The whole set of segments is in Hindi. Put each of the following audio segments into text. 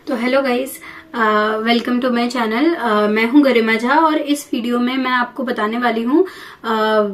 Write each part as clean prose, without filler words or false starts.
तो hello guys, welcome to my channel. मैं हूं गरिमा झा और इस वीडियो में मैं आपको बताने वाली हूं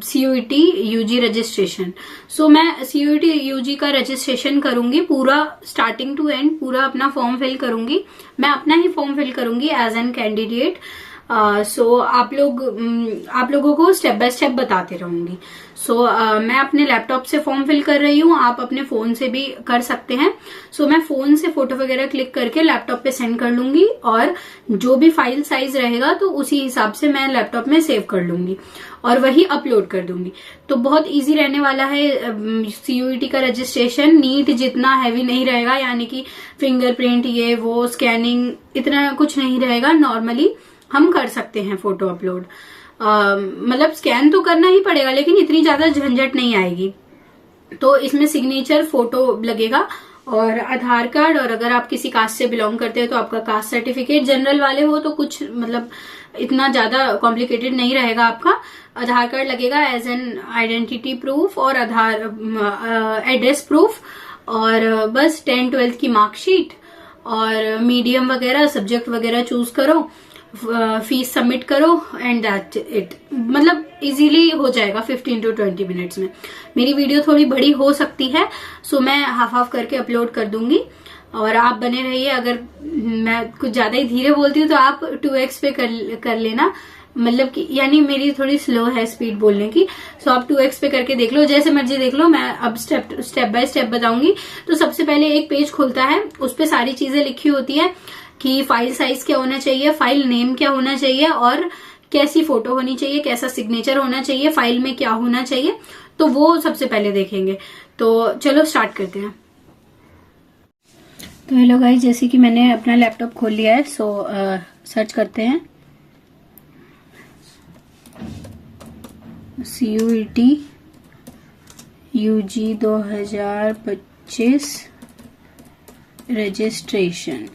CUET यूजी रजिस्ट्रेशन। सो मैं CUET यूजी का रजिस्ट्रेशन करूंगी, पूरा स्टार्टिंग टू एंड पूरा अपना फॉर्म फिल करूंगी। मैं अपना ही फॉर्म फिल करूंगी एज एन कैंडिडेट। सो आप लोगों को स्टेप बाय स्टेप बताते रहूंगी। मैं अपने लैपटॉप से फॉर्म फिल कर रही हूँ, आप अपने फोन से भी कर सकते हैं। मैं फोन से फोटो वगैरह क्लिक करके लैपटॉप पे सेंड कर लूंगी और जो भी फाइल साइज रहेगा तो उसी हिसाब से मैं लैपटॉप में सेव कर लूंगी और वही अपलोड कर दूंगी। तो बहुत इजी रहने वाला है CUET का रजिस्ट्रेशन। नीट जितना हैवी नहीं रहेगा, यानी कि फिंगरप्रिंट ये वो स्कैनिंग इतना कुछ नहीं रहेगा। नॉर्मली हम कर सकते हैं फोटो अपलोड। मतलब स्कैन तो करना ही पड़ेगा लेकिन इतनी ज्यादा झंझट नहीं आएगी। तो इसमें सिग्नेचर फोटो लगेगा और आधार कार्ड, और अगर आप किसी कास्ट से बिलोंग करते हो तो आपका कास्ट सर्टिफिकेट। जनरल वाले हो तो कुछ मतलब इतना ज्यादा कॉम्प्लिकेटेड नहीं रहेगा। आपका आधार कार्ड लगेगा एज एन आइडेंटिटी प्रूफ और आधार एड्रेस प्रूफ, और बस 10th-12th की मार्कशीट और मीडियम वगैरह सब्जेक्ट वगैरह चूज करो, फीस सबमिट करो एंड दैट इट। मतलब इजीली हो जाएगा 15 to 20 मिनट्स में। मेरी वीडियो थोड़ी बड़ी हो सकती है, सो मैं हाफ करके अपलोड कर दूंगी और आप बने रहिए। अगर मैं कुछ ज्यादा ही धीरे बोलती हूँ तो आप 2x पे कर लेना, मतलब कि यानी मेरी थोड़ी स्लो है स्पीड बोलने की। आप 2x पे करके देख लो, जैसे मर्जी देख लो। मैं अब स्टेप बाय स्टेप बताऊंगी। तो सबसे पहले एक पेज खुलता है, उस पे सारी चीजें लिखी होती है कि फाइल साइज क्या होना चाहिए, फाइल नेम क्या होना चाहिए और कैसी फोटो होनी चाहिए, कैसा सिग्नेचर होना चाहिए, फाइल में क्या होना चाहिए। तो वो सबसे पहले देखेंगे। तो चलो स्टार्ट करते हैं। तो हेलो गाइस, जैसे कि मैंने अपना लैपटॉप खोल लिया है, सर्च करते हैं CUET UG 2025 रजिस्ट्रेशन।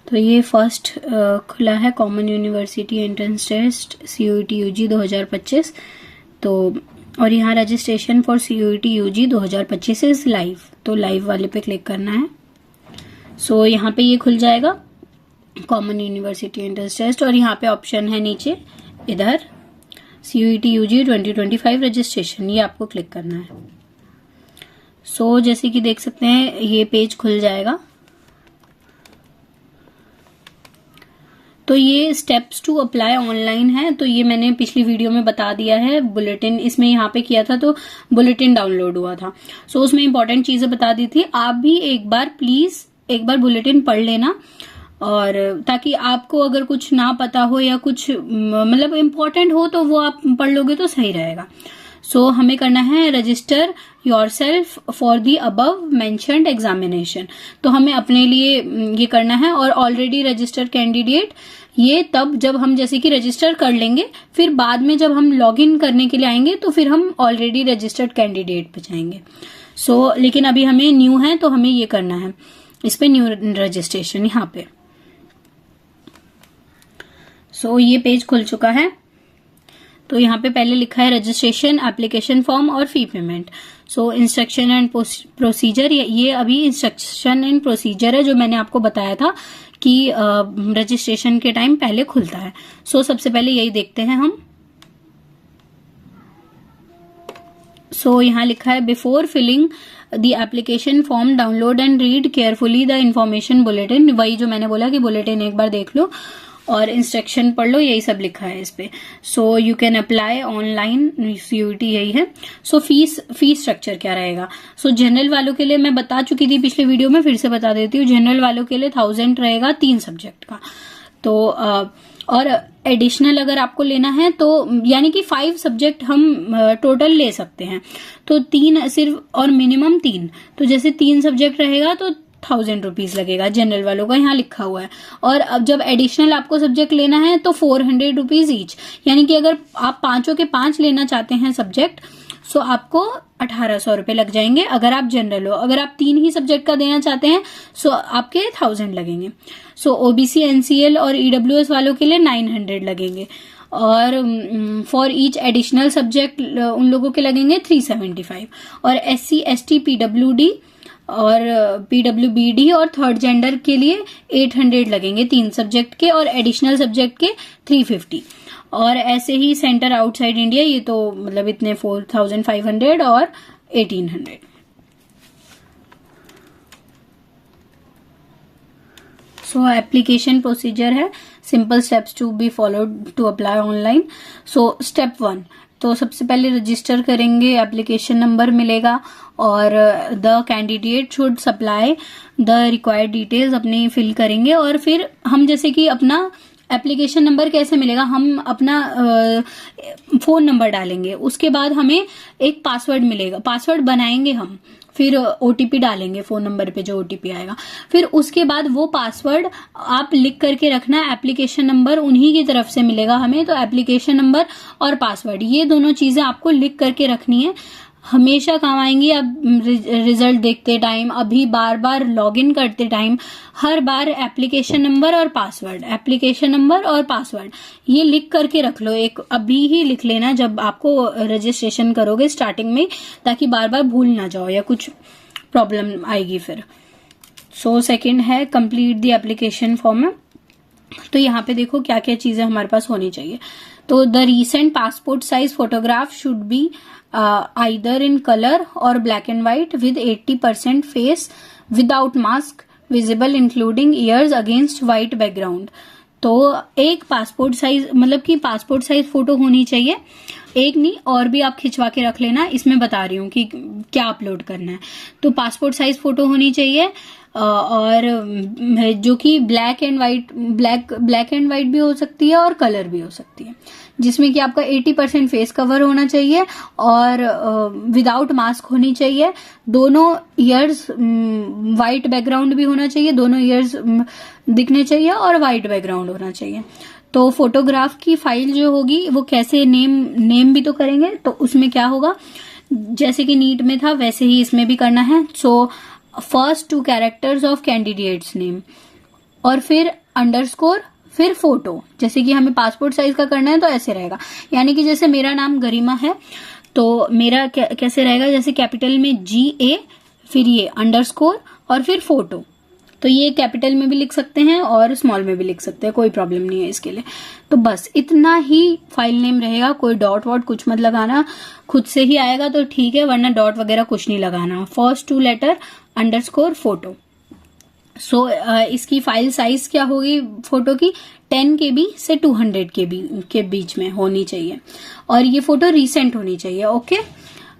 तो ये फर्स्ट खुला है, common university entrance test CUET UG 2025। तो और यहाँ registration for CUET UG 2025 is live, तो लाइव वाले पे क्लिक करना है। यहाँ पे ये खुल जाएगा कॉमन यूनिवर्सिटी एंट्रेंस टेस्ट, और यहाँ पे ऑप्शन है नीचे इधर CUET UG 2025 रजिस्ट्रेशन, ये आपको क्लिक करना है। जैसे कि देख सकते हैं ये पेज खुल जाएगा। तो ये स्टेप्स टू अप्लाई ऑनलाइन है, तो ये मैंने पिछली वीडियो में बता दिया है। बुलेटिन इसमें यहाँ पे किया था तो बुलेटिन डाउनलोड हुआ था। उसमें इंपॉर्टेंट चीजें बता दी थी। आप भी एक बार बुलेटिन पढ़ लेना, और ताकि आपको अगर कुछ ना पता हो या कुछ मतलब इम्पोर्टेंट हो तो वो आप पढ़ लोगे तो सही रहेगा। हमें करना है register yourself for the above mentioned examination. तो हमें अपने लिए ये करना है, और ऑलरेडी रजिस्टर्ड कैंडिडेट ये तब जब हम जैसे कि रजिस्टर कर लेंगे, फिर बाद में जब हम लॉगिन करने के लिए आएंगे तो फिर हम ऑलरेडी रजिस्टर्ड कैंडिडेट पे जाएंगे। लेकिन अभी हमें न्यू है तो हमें ये करना है, इस पे न्यू रजिस्ट्रेशन यहाँ पे। ये पेज खुल चुका है। तो यहाँ पे पहले लिखा है रजिस्ट्रेशन, एप्लीकेशन फॉर्म और fee payment. Instruction and procedure, ये अभी इंस्ट्रक्शन एंड प्रोसीजर है जो मैंने आपको बताया था कि रजिस्ट्रेशन के टाइम पहले खुलता है। सबसे पहले यही देखते हैं हम। यहाँ लिखा है before filling the application form download and read carefully the information bulletin. वही जो मैंने बोला कि बुलेटिन एक बार देख लो और इंस्ट्रक्शन पढ़ लो, यही सब लिखा है इस पे। You can apply online CUET, यही है। फीस स्ट्रक्चर क्या रहेगा। जनरल वालों के लिए मैं बता चुकी थी पिछले वीडियो में, फिर से बता देती हूँ। जनरल वालों के लिए 1000 रहेगा 3 सब्जेक्ट का। और एडिशनल अगर आपको लेना है तो यानी कि 5 सब्जेक्ट हम टोटल ले सकते हैं, तो 3 सिर्फ, और मिनिमम 3। तो जैसे 3 सब्जेक्ट रहेगा तो 1000 रुपीज लगेगा जनरल वालों का, यहाँ लिखा हुआ है। और अब जब एडिशनल आपको सब्जेक्ट लेना है तो 400 रुपीज ईच, यानी कि अगर आप 5 के 5 लेना चाहते हैं सब्जेक्ट, आपको 1800 रुपए लग जाएंगे अगर आप जनरल हो। अगर आप 3 ही सब्जेक्ट का देना चाहते हैं आपके 1000 लगेंगे। OBC NCL और EWS वालों के लिए 900 लगेंगे। और फॉर ईच एडिशनल सब्जेक्ट उन लोगों के लगेंगे 375, और SC ST PWD और PWBD और थर्ड जेंडर के लिए 800 लगेंगे 3 सब्जेक्ट के, और एडिशनल सब्जेक्ट के 350। और ऐसे ही सेंटर आउटसाइड इंडिया, ये तो मतलब इतने 4500 और 1800। सो एप्लीकेशन प्रोसीजर है, simple steps to be followed to apply online. So step 1, तो सबसे पहले रजिस्टर करेंगे, एप्लीकेशन नंबर मिलेगा और the candidate should supply the required details अपनी फिल करेंगे। और फिर हम जैसे कि अपना एप्लीकेशन नंबर कैसे मिलेगा, हम अपना फोन नंबर डालेंगे, उसके बाद हमें एक पासवर्ड मिलेगा, पासवर्ड बनाएंगे हम, फिर OTP डालेंगे फोन नंबर पे जो OTP आएगा, फिर उसके बाद वो पासवर्ड आप लिख करके रखना, एप्लीकेशन नंबर उन्हीं की तरफ से मिलेगा हमें, तो एप्लीकेशन नंबर और पासवर्ड ये दोनों चीजें आपको लिख करके रखनी है, हमेशा काम आएंगी। अब रिजल्ट देखते टाइम, अभी बार बार लॉगिन करते टाइम, हर बार एप्लीकेशन नंबर और पासवर्ड, एप्लीकेशन नंबर और पासवर्ड ये लिख करके रख लो, एक अभी ही लिख लेना जब आपको रजिस्ट्रेशन करोगे स्टार्टिंग में, ताकि बार बार भूल ना जाओ या कुछ प्रॉब्लम आएगी फिर। सो सेकंड है कंप्लीट द एप्लीकेशन फॉर्म। तो यहाँ पे देखो क्या क्या चीजें हमारे पास होनी चाहिए। तो the recent passport size photograph should be either in color or black and white with 80% face without mask visible including ears against white background। तो एक पासपोर्ट साइज मतलब कि पासपोर्ट साइज फोटो होनी चाहिए, एक नहीं और भी आप खिंचवा के रख लेना, इसमें बता रही हूँ कि क्या अपलोड करना है। तो पासपोर्ट साइज फोटो होनी चाहिए और जो कि ब्लैक एंड व्हाइट भी हो सकती है और कलर भी हो सकती है, जिसमें कि आपका 80% फेस कवर होना चाहिए और विदाउट मास्क होनी चाहिए, दोनों ईयर्स वाइट बैकग्राउंड भी होना चाहिए, दोनों ईयर्स दिखने चाहिए और वाइट बैकग्राउंड होना चाहिए। तो फोटोग्राफ की फाइल जो होगी वो कैसे, नेम भी तो करेंगे, तो उसमें क्या होगा, जैसे कि नीट में था वैसे ही इसमें भी करना है। So first 2 characters of candidates name और फिर अंडरस्कोर, फिर फोटो, जैसे कि हमें पासपोर्ट साइज का करना है तो ऐसे रहेगा, यानी कि जैसे मेरा नाम गरिमा है तो मेरा कैसे रहेगा, जैसे कैपिटल में GA, फिर ये अंडरस्कोर और फिर फोटो। तो ये कैपिटल में भी लिख सकते हैं और स्मॉल में भी लिख सकते हैं, कोई प्रॉब्लम नहीं है इसके लिए। तो बस इतना ही फाइल नेम रहेगा, कोई डॉट वॉट कुछ मत लगाना, खुद से ही आएगा तो ठीक है, वरना डॉट वगैरह कुछ नहीं लगाना। First 2 letter underscore photo. So इसकी फाइल साइज क्या होगी फोटो की, 10 KB से 200 KB के बीच में होनी चाहिए और ये फोटो रिसेंट होनी चाहिए। ओके,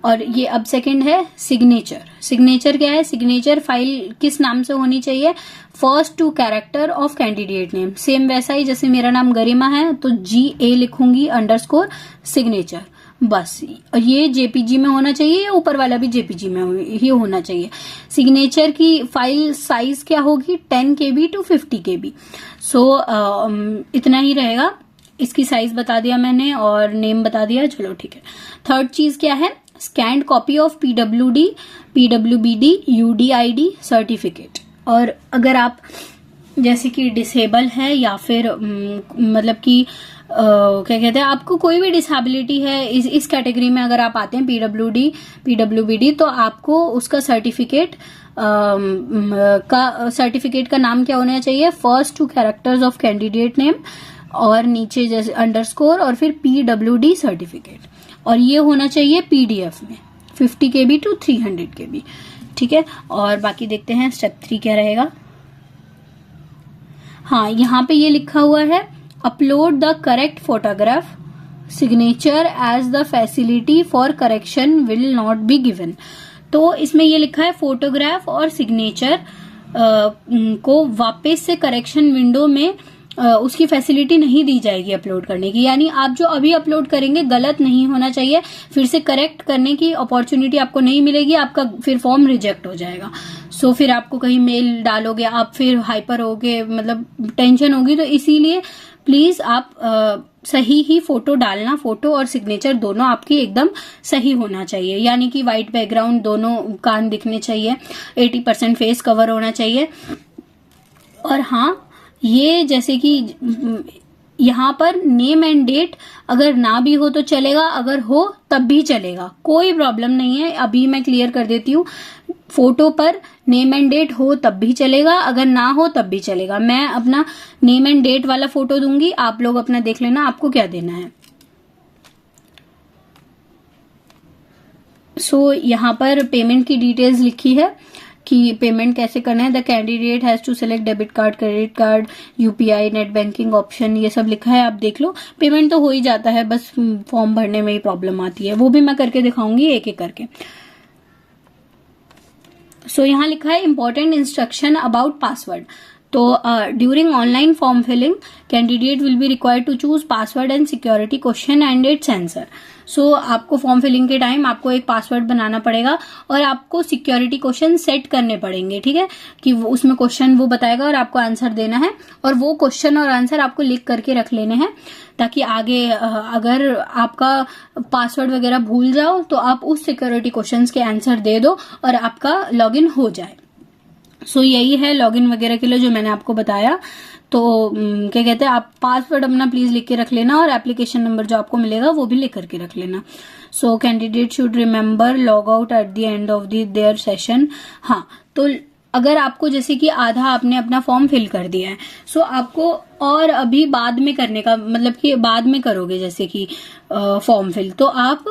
और ये अब सेकंड है सिग्नेचर। सिग्नेचर क्या है, सिग्नेचर फाइल किस नाम से होनी चाहिए, first 2 character of candidate name, same वैसा ही जैसे मेरा नाम गरिमा है तो GA लिखूंगी अंडरस्कोर सिग्नेचर, बस। ये JPG में होना चाहिए, ऊपर वाला भी JPG में ही होना चाहिए। सिग्नेचर की फाइल साइज क्या होगी, 10 KB to 50 KB। सो इतना ही रहेगा, इसकी साइज बता दिया मैंने और नेम बता दिया, चलो ठीक है। थर्ड चीज क्या है, scanned copy of PWD, PWBD, UDID certificate. और अगर आप जैसे कि डिसेबल है या फिर मतलब कि क्या कहते हैं, आपको कोई भी डिसेबिलिटी है, इस कैटेगरी में अगर आप आते हैं PWD, PWBD, तो आपको उसका सर्टिफिकेट का नाम क्या होना चाहिए, first 2 characters of candidate name और नीचे जैसे अंडरस्कोर और फिर PWD सर्टिफिकेट, और ये होना चाहिए PDF में 50 KB to 300 KB, ठीक है। और बाकी देखते हैं स्टेप 3 क्या रहेगा। हाँ, यहाँ पे ये लिखा हुआ है, upload the correct photograph, signature as the facility for correction will not be given. तो इसमें ये लिखा है फोटोग्राफ और सिग्नेचर को वापस से करेक्शन विंडो में उसकी फैसिलिटी नहीं दी जाएगी अपलोड करने की, यानी आप जो अभी अपलोड करेंगे गलत नहीं होना चाहिए, फिर से करेक्ट करने की अपॉर्चुनिटी आपको नहीं मिलेगी, आपका फिर फॉर्म रिजेक्ट हो जाएगा। सो फिर आपको कहीं मेल डालोगे आप, फिर हाइपर होगे, मतलब टेंशन होगी। तो इसीलिए प्लीज आप सही ही फोटो डालना, फोटो और सिग्नेचर दोनों आपकी एकदम सही होना चाहिए, यानी कि व्हाइट बैकग्राउंड, दोनों कान दिखने चाहिए, 80% फेस कवर होना चाहिए। और हाँ, ये जैसे कि यहाँ पर नेम एंड डेट अगर ना भी हो तो चलेगा, अगर हो तब भी चलेगा, कोई प्रॉब्लम नहीं है। अभी मैं क्लियर कर देती हूँ, फोटो पर नेम एंड डेट हो तब भी चलेगा, अगर ना हो तब भी चलेगा। मैं अपना नेम एंड डेट वाला फोटो दूंगी, आप लोग अपना देख लेना आपको क्या देना है। सो यहाँ पर पेमेंट की डिटेल्स लिखी है कि पेमेंट कैसे करना है। The candidate has to select debit card, credit card, UPI, net banking option, ये सब लिखा है, आप देख लो। पेमेंट तो हो ही जाता है, बस फॉर्म भरने में ही प्रॉब्लम आती है, वो भी मैं करके दिखाऊंगी एक एक करके। सो यहाँ लिखा है इंपॉर्टेंट इंस्ट्रक्शन अबाउट पासवर्ड। तो during online form filling candidate will be required to choose password and security question and its answer. So आपको फॉर्म फिलिंग के टाइम आपको एक पासवर्ड बनाना पड़ेगा और आपको सिक्योरिटी क्वेश्चन सेट करने पड़ेंगे, ठीक है, कि उसमें क्वेश्चन वो बताएगा और आपको आंसर देना है, और वो क्वेश्चन और आंसर आपको लिख करके रख लेने हैं, ताकि आगे अगर आपका पासवर्ड वगैरह भूल जाओ तो आप उस सिक्योरिटी क्वेश्चंस के आंसर दे दो और आपका लॉगिन हो जाए। सो यही है लॉगिन वगैरह के लिए जो मैंने आपको बताया। तो क्या कहते हैं, आप पासवर्ड अपना प्लीज लिख के रख लेना और एप्लीकेशन नंबर जो आपको मिलेगा वो भी लिख करके रख लेना। So candidate should remember log out at the end of their session. हाँ, तो अगर आपको जैसे कि आधा आपने अपना फॉर्म फिल कर दिया है, सो आपको और अभी बाद में करने का, मतलब कि बाद में करोगे जैसे कि फॉर्म फिल, तो आप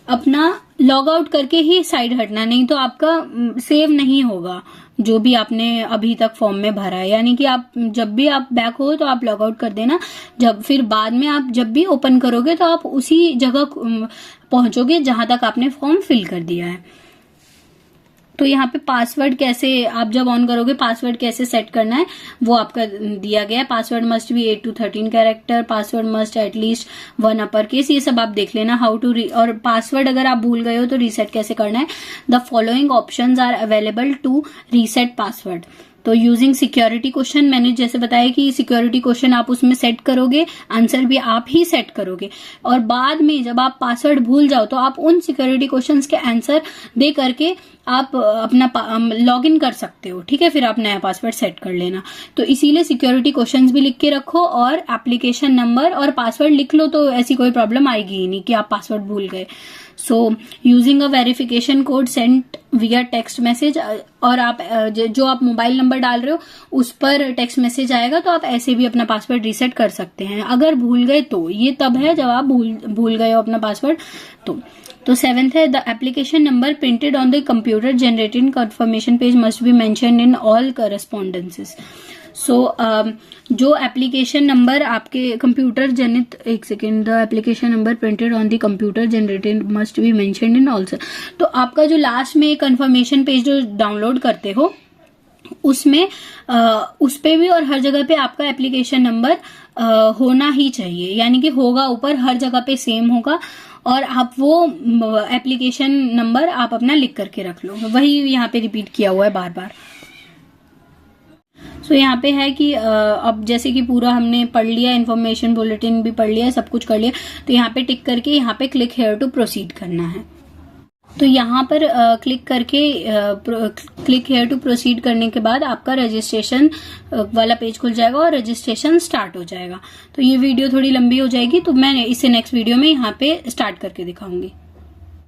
अपना लॉग आउट करके ही साइड हटना, नहीं तो आपका सेव नहीं होगा जो भी आपने अभी तक फॉर्म में भरा है। यानी कि आप जब भी आप बैक हो तो आप लॉग आउट कर देना, जब फिर बाद में आप जब भी ओपन करोगे तो आप उसी जगह पहुंचोगे जहां तक आपने फॉर्म फिल कर दिया है। तो यहाँ पे पासवर्ड कैसे, आप जब ऑन करोगे पासवर्ड कैसे सेट करना है वो आपका दिया गया है। Password must be 8 to 13 character, password must at least 1 upper case, ये सब आप देख लेना। हाउ टू और पासवर्ड अगर आप भूल गए हो तो रीसेट कैसे करना है। The following options are available to reset password. तो यूजिंग सिक्योरिटी क्वेश्चन, मैंने जैसे बताया कि सिक्योरिटी क्वेश्चन आप उसमें सेट करोगे, आंसर भी आप ही सेट करोगे, और बाद में जब आप पासवर्ड भूल जाओ तो आप उन सिक्योरिटी क्वेश्चंस के आंसर दे करके आप अपना लॉग इन कर सकते हो, ठीक है, फिर आप नया पासवर्ड सेट कर लेना। तो इसीलिए सिक्योरिटी क्वेश्चंस भी लिख के रखो और एप्लीकेशन नंबर और पासवर्ड लिख लो, तो ऐसी कोई प्रॉब्लम आएगी ही नहीं कि आप पासवर्ड भूल गए। So using a verification code sent via text message, और आप जो आप मोबाइल नंबर डाल रहे हो उस पर टेक्स्ट मैसेज आएगा, तो आप ऐसे भी अपना पासवर्ड रीसेट कर सकते हैं अगर भूल गए तो। ये तब है जब आप भूल गए हो अपना पासवर्ड। तो 7th है, the application number printed on the computer generated confirmation page must be mentioned in all correspondences. So जो एप्लीकेशन नंबर आपके कंप्यूटर जनित, एक second, the application number printed on the computer generated must be mentioned in all. तो आपका जो लास्ट में कंफर्मेशन पेज जो डाउनलोड करते हो उसमें उस पे भी और हर जगह पे आपका एप्लीकेशन नंबर होना ही चाहिए, यानी कि होगा ऊपर, हर जगह पे सेम होगा, और आप वो एप्लीकेशन नंबर आप अपना लिख करके रख लो। वही यहाँ पे रिपीट किया हुआ है बार बार। सो यहाँ पे है कि अब जैसे कि पूरा हमने पढ़ लिया, इन्फॉर्मेशन बुलेटिन भी पढ़ लिया, सब कुछ कर लिया, तो यहाँ पे टिक करके यहाँ पे क्लिक हेयर टू प्रोसीड करना है। तो यहाँ पर क्लिक करके क्लिक हेयर टू प्रोसीड करने के बाद आपका रजिस्ट्रेशन वाला पेज खुल जाएगा और रजिस्ट्रेशन स्टार्ट हो जाएगा। तो ये वीडियो थोड़ी लंबी हो जाएगी, तो मैं इसे नेक्स्ट वीडियो में यहाँ पे स्टार्ट करके दिखाऊंगी।